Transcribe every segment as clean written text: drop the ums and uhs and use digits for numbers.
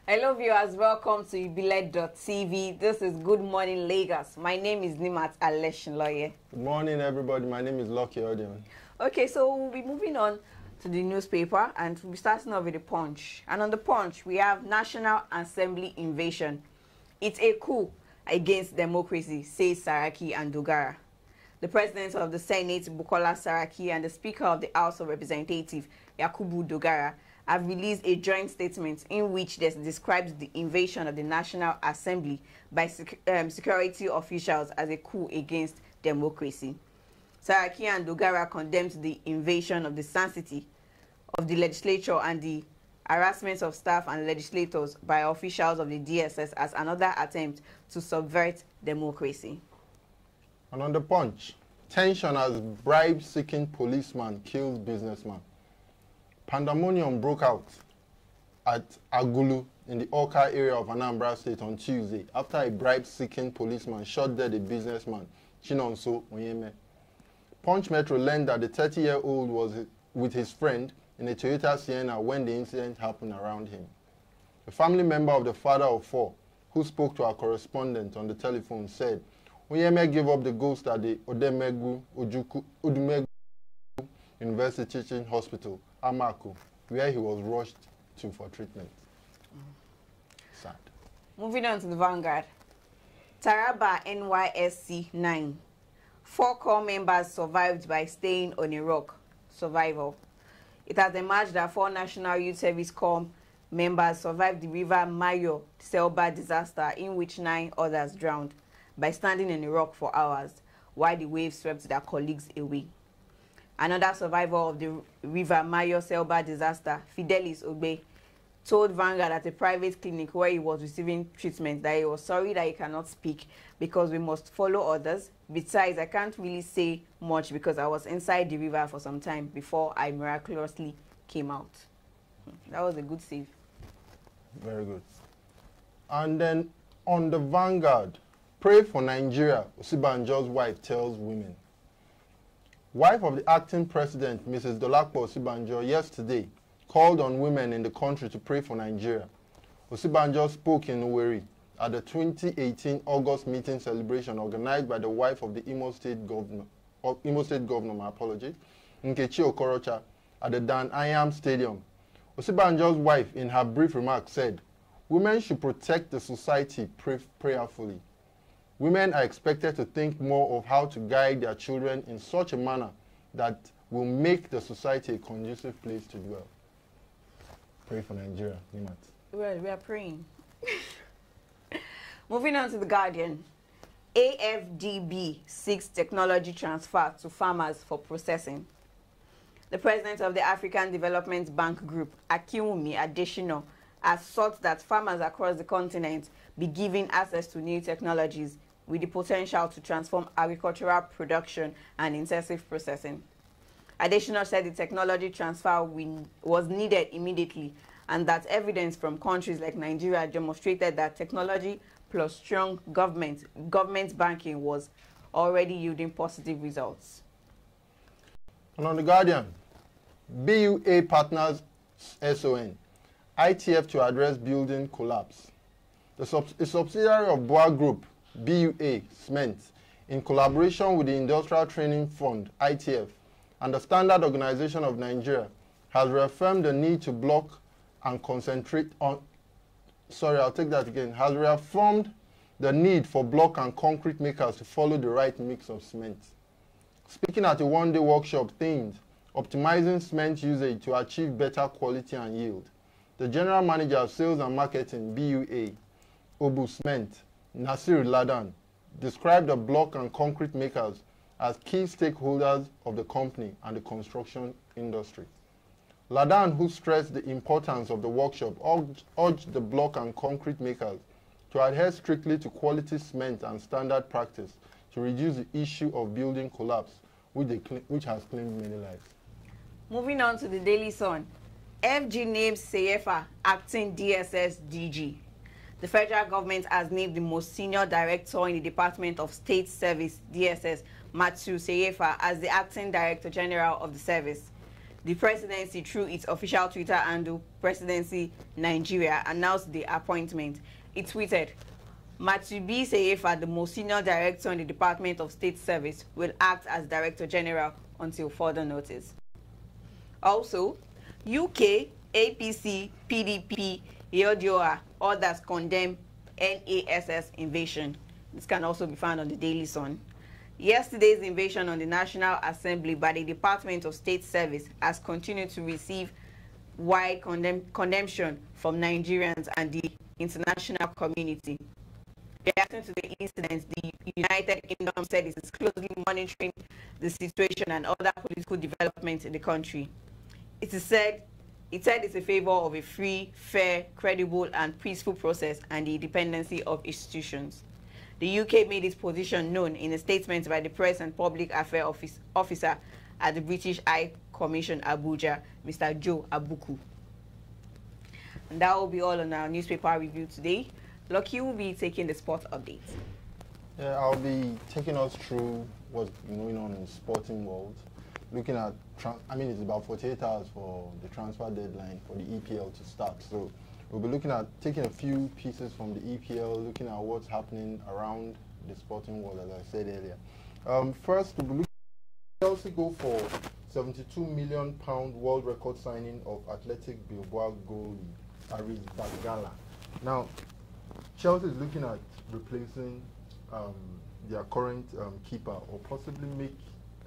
Hello viewers, welcome to Ibile.tv. This is Good Morning Lagos. My name is Nimat Aleshinloye. Good morning everybody, my name is Lucky Odion. Okay, so we'll be moving on to the newspaper and we'll be starting off with the Punch. And on the Punch, we have National Assembly invasion. It's a coup against democracy, says Saraki and Dogara. The President of the Senate, Bukola Saraki, and the Speaker of the House of Representatives, Yakubu Dogara, have released a joint statement in which they describes the invasion of the National Assembly by security officials as a coup against democracy. Saraki and Dogara condemned the invasion of the sanctity of the legislature and the harassment of staff and legislators by officials of the DSS as another attempt to subvert democracy. And on the Punch, tension as bribe-seeking policeman kills businessman. Pandemonium broke out at Agulu in the Awka area of Anambra State on Tuesday after a bribe-seeking policeman shot dead a businessman, Chinonso Onyeme. Punch Metro learned that the 30-year-old was with his friend in a Toyota Sienna when the incident happened around him. A family member of the father of four, who spoke to our correspondent on the telephone, said Onyeme gave up the ghost at the Odumegu University Teaching Hospital, Amaku, where he was rushed to for treatment. Sad. Moving on to the Vanguard. Taraba NYSC 9. 4 core members survived by staying on a rock. Survival. It has emerged that 4 National Youth Service Corps members survived the River Mayo Selba disaster in which 9 others drowned by standing on a rock for hours while the waves swept their colleagues away. Another survivor of the River Mayo Selba disaster, Fidelis Ogbe, told Vanguard at a private clinic where he was receiving treatment that he was sorry that he cannot speak because we must follow others. Besides, I can't really say much because I was inside the river for some time before I miraculously came out. That was a good save. Very good. And then on the Vanguard, pray for Nigeria, Osibanjo's wife tells women. Wife of the acting president, Mrs. Dolapo Osibanjo, yesterday called on women in the country to pray for Nigeria. Osibanjo spoke in Owerri at the 2018 August meeting celebration organized by the wife of the Imo State Governor, my apologies, Nkechi Okorocha, at the Dan Ayam Stadium. Osibanjo's wife, in her brief remarks, said, "Women should protect the society prayerfully. Women are expected to think more of how to guide their children in such a manner that will make the society a conducive place to dwell." Pray for Nigeria, Nimat. Well, we are praying. Moving on to the Guardian. AFDB seeks technology transfer to farmers for processing. The president of the African Development Bank Group, Akinwumi Adesina, has sought that farmers across the continent be given access to new technologies with the potential to transform agricultural production and intensive processing. Adesina said the technology transfer was needed immediately and that evidence from countries like Nigeria demonstrated that technology plus strong government banking was already yielding positive results. And on the Guardian, BUA partners SON, ITF to address building collapse. A subsidiary of Boa Group, BUA Cement, in collaboration with the Industrial Training Fund, ITF, and the Standard Organization of Nigeria, has reaffirmed the need to block and concentrate on, has reaffirmed the need for block and concrete makers to follow the right mix of cement. Speaking at a one-day workshop themed, Optimizing Cement Usage to Achieve Better Quality and Yield, the General Manager of Sales and Marketing, BUA, Obu Cement, Nasir Ladan, described the block and concrete makers as key stakeholders of the company and the construction industry. Ladan, who stressed the importance of the workshop, urged the block and concrete makers to adhere strictly to quality cement and standard practice to reduce the issue of building collapse, which has claimed many lives. Moving on to the Daily Sun. FG names Seyefa acting DSS DG. The federal government has named the most senior director in the Department of State Service, DSS, Matthew Seyefa, as the acting Director General of the service. The presidency, through its official Twitter handle, Presidency Nigeria, announced the appointment. It tweeted, Matubi Seyefa, the most senior director in the Department of State Service, will act as Director General until further notice. Also, UK, APC, PDP, Yodioa, others condemn NASS invasion. This can also be found on the Daily Sun. Yesterday's invasion on the National Assembly by the Department of State Service has continued to receive wide condemnation from Nigerians and the international community. Reacting to the incident, the United Kingdom said it is closely monitoring the situation and other political developments in the country. It said it's in favor of a free, fair, credible, and peaceful process and the independency of institutions. The UK made its position known in a statement by the Press and Public Affairs Officer at the British High Commission, Abuja, Mr. Joe Abuku. And that will be all on our newspaper review today. Lucky will be taking the sport update. Yeah, I'll be taking us through what's going on in the sporting world. Looking at, it's about 48 hours for the transfer deadline for the EPL to start. So we'll be looking at taking a few pieces from the EPL, looking at what's happening around the sporting world, as I said earlier. First, we'll be looking at Chelsea go for £72 million world record signing of Athletic Bilbao goalie Aris Bagala. Now, Chelsea is looking at replacing their current keeper, or possibly make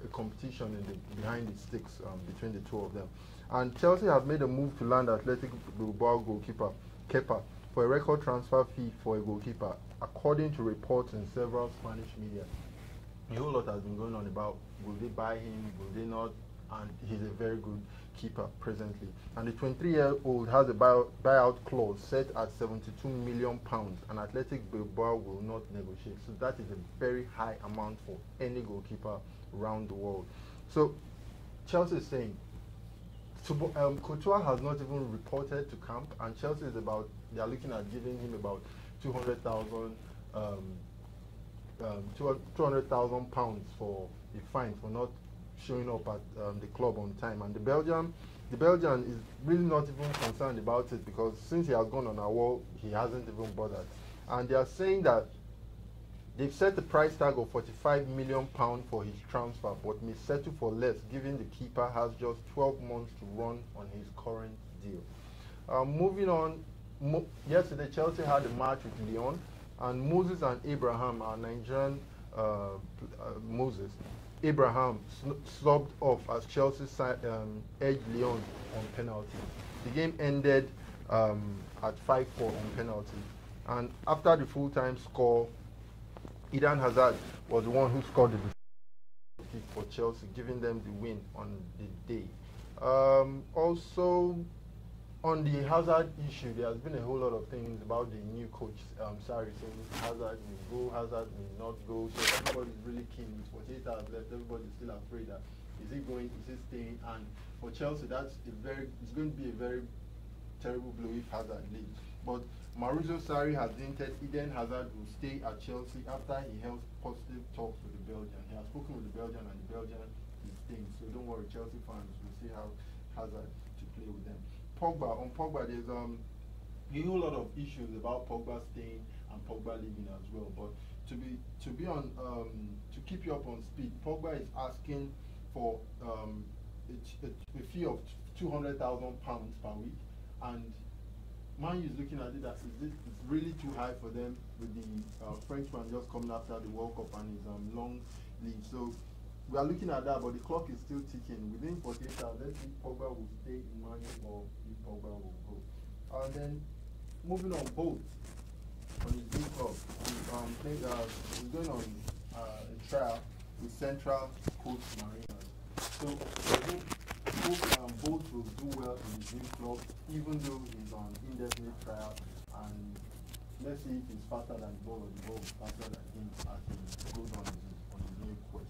a competition in the behind the sticks between the two of them. And Chelsea have made a move to land Athletic Bilbao goalkeeper Kepa for a record transfer fee for a goalkeeper, according to reports in several Spanish media. A whole lot has been going on about will they buy him, will they not, and he's a very good keeper presently. And the 23-year-old has a buyout clause set at £72 million, and Athletic Bilbao will not negotiate. So that is a very high amount for any goalkeeper around the world. So Chelsea is saying, Courtois has not even reported to camp, and Chelsea is they are looking at giving him about £200,000 for a fine for not showing up at the club on time. And the Belgian is really not even concerned about it, because since he has gone on a wall, he hasn't even bothered. And they are saying that they've set a price tag of £45 million for his transfer, but may settle for less, given the keeper has just 12 months to run on his current deal. Moving on, yesterday Chelsea had a match with Lyon, and Moses and Abraham, our Nigerian Moses, Abraham subbed off as Chelsea edged Lyon on penalty. The game ended at 5-4 on penalty, and after the full-time score, Eden Hazard was the one who scored the kick for Chelsea, giving them the win on the day. Also, on the Hazard issue, there has been a whole lot of things about the new coach, Sarri, saying Hazard may go, Hazard may not go. So everybody's really keen. With 48 hours left, everybody's still afraid that is he going, is he staying? And for Chelsea, it's going to be a very terrible blow if Hazard leaves. But Maurizio Sarri has hinted Eden Hazard will stay at Chelsea after he held positive talks with the Belgian. He has spoken with the Belgian, and the Belgian is staying. So don't worry, Chelsea fans, we'll see how Hazard to play with them. On Pogba, there's a whole lot of issues about Pogba staying and Pogba leaving as well. But to keep you up on speed, Pogba is asking for a fee of £200,000 per week, and Man U is looking at it as it's really too high for them, with the Frenchman just coming after the World Cup and his long leave. So we are looking at that, but the clock is still ticking. Within 48 hours, let's see if Pogba will stay in Man U or if Pogba will go. And then moving on, both on his new club, he's going on a trial with Central Coast Mariners. So both will do well in his new club, even though he's on indefinite trial. And let's see if he's faster than the ball, or the ball is faster than him as he goes on his new quest.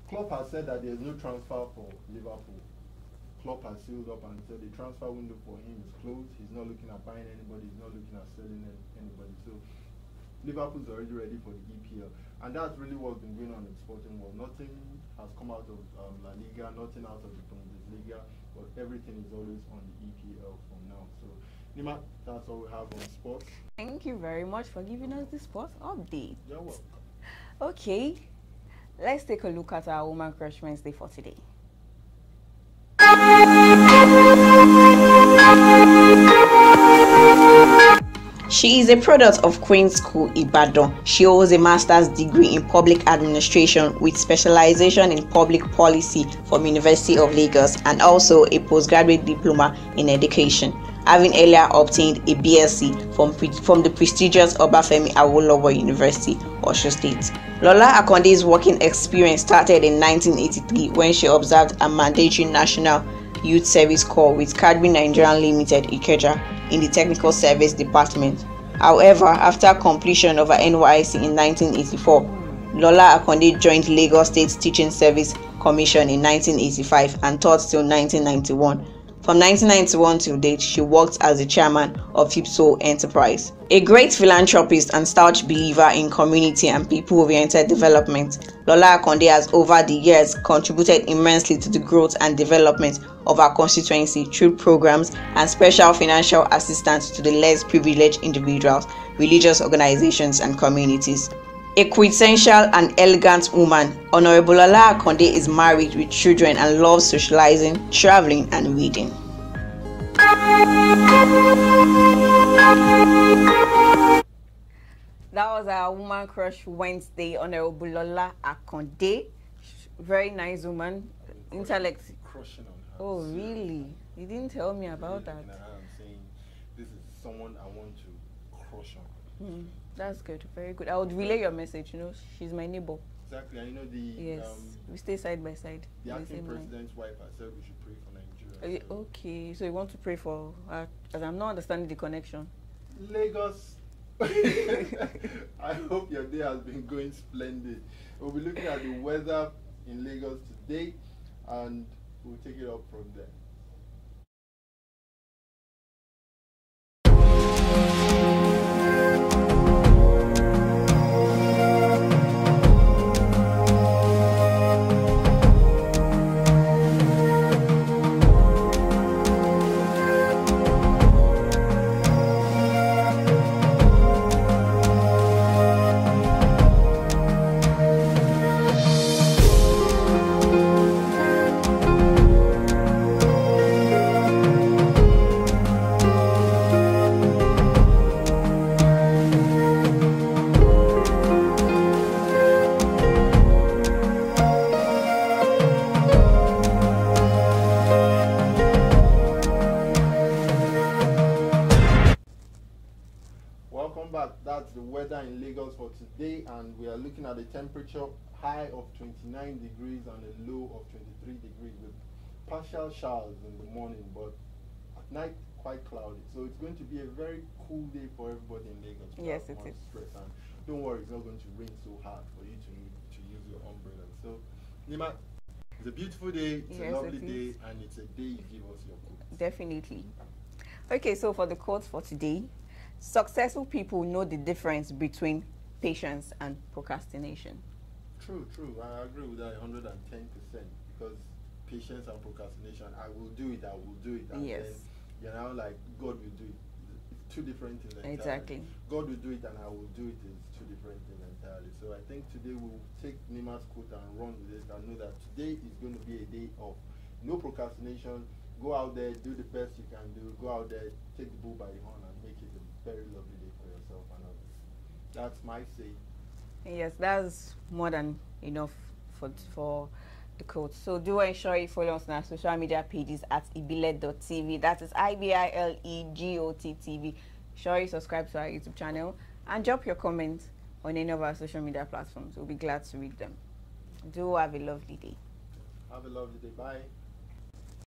Klopp has said that there is no transfer for Liverpool. Klopp has sealed up and said the transfer window for him is closed. He's not looking at buying anybody. He's not looking at selling anybody. So Liverpool's already ready for the EPL. And that's really what's been going on in the sporting world. Nothing has come out of La Liga, nothing out of the Bundesliga. but everything is always on the EPL for now. So, Nima, that's all we have on sports. Thank you very much for giving us the sports update. You're welcome. Okay, let's take a look at our Woman Crush Wednesday for today. She is a product of Queen's School, Ibadan. She holds a master's degree in public administration with specialization in public policy from University of Lagos and also a postgraduate diploma in education, having earlier obtained a BSc from the prestigious Obafemi Awolowo University, Osun State. Lola Akonde's working experience started in 1983 when she observed a mandatory national youth service corps with Cadbury Nigeria Limited, Ikeja, in the technical service department. However, after completion of her NYSC in 1984, Lola Akonde joined Lagos State Teaching Service Commission in 1985 and taught till 1991. From 1991 till date, she worked as the chairman of Fipso Enterprise. A great philanthropist and staunch believer in community and people-oriented development, Lola Akonde has over the years contributed immensely to the growth and development of our constituency through programs and special financial assistance to the less privileged individuals, religious organizations, and communities. A quintessential and elegant woman, Honorable Lola Akonde is married with children and loves socializing, traveling, and reading. That was our Woman Crush Wednesday, Honorable Lola Akonde. Very nice woman, intellect. Crushing on her. Oh, really? You didn't tell me about that. I'm saying this is someone I want to crush on. That's good, very good. I would relay your message. You know, she's my neighbor. Exactly, and you know Yes, we stay side by side. the in acting same line. president's wife has said we should pray for Nigeria. Okay, so you want to pray for her, as I'm not understanding the connection. Lagos. I hope your day has been going splendid. We'll be looking at the weather in Lagos today, and we'll take it up from there. Welcome back. That's the weather in Lagos for today, and we are looking at a temperature high of 29 degrees and a low of 23 degrees with partial showers in the morning, but at night quite cloudy. So it's going to be a very cool day for everybody in Lagos. Yes, it is. Stress, and don't worry, it's not going to rain so hard for you to use your umbrella. So, Nima, it's a beautiful day, it's a lovely day, and it's a day you give us your quotes. Definitely. Okay, so for the quotes for today, successful people know the difference between patience and procrastination. True. I agree with that 110%, because patience and procrastination, I will do it, and Yes. then you're now like, God will do it. It's two different things entirely. Exactly. God will do it and I will do it is two different things entirely. So I think today we'll take Nima's quote and run with it and know that today is going to be a day of no procrastination. Go out there, do the best you can do. Go out there, take the bull by the horn and make it a very lovely day for yourself and others. That's my say. Yes, that's more than enough for the quote. So do ensure you follow us on our social media pages at ibile.tv. That is IBILEGOT TV. Sure you subscribe to our YouTube channel and drop your comments on any of our social media platforms. We'll be glad to read them. Do have a lovely day. Have a lovely day. Bye.